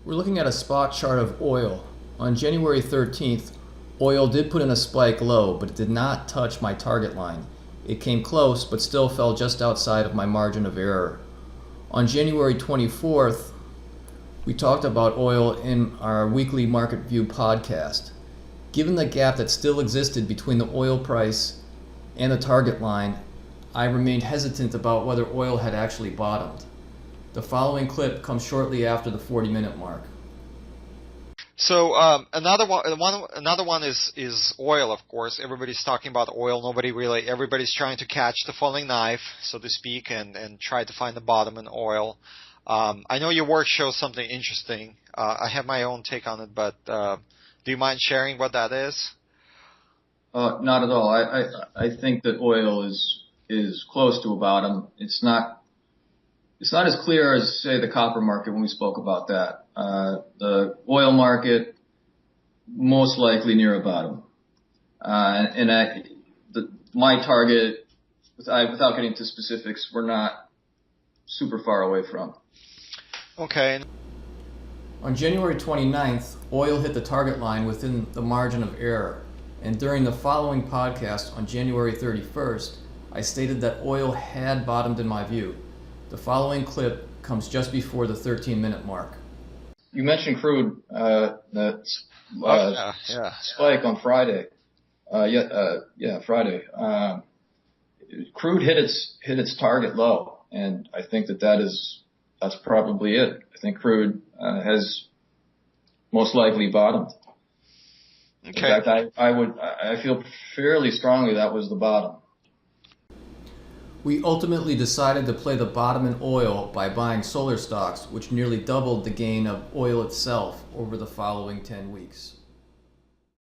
We're looking at a spot chart of oil. On January 13th, oil did put in a spike low, but it did not touch my target line. It came close, but still fell just outside of my margin of error. On January 24th, we talked about oil in our weekly Market View podcast. Given the gap that still existed between the oil price and the target line, I remained hesitant about whether oil had actually bottomed. The following clip comes shortly after the 40-minute mark. So another one is oil, of course. Everybody's talking about oil. Everybody's trying to catch the falling knife, so to speak, and try to find the bottom in oil. I know your work shows something interesting. I have my own take on it, but do you mind sharing what that is? Not at all. I think that oil is close to a bottom. It's not as clear as, say, the copper market when we spoke about that. The oil market, most likely near a bottom. My target, without getting into specifics, we're not super far away from. Okay. On January 29th, oil hit the target line within the margin of error. And during the following podcast on January 31st, I stated that oil had bottomed in my view. The following clip comes just before the 13-minute mark. You mentioned crude, spike on Friday. Friday. Crude hit its target low, and I think that's probably it. I think crude has most likely bottomed. Okay. In fact, I feel fairly strongly that was the bottom. We ultimately decided to play the bottom in oil by buying solar stocks, which nearly doubled the gain of oil itself over the following 10 weeks.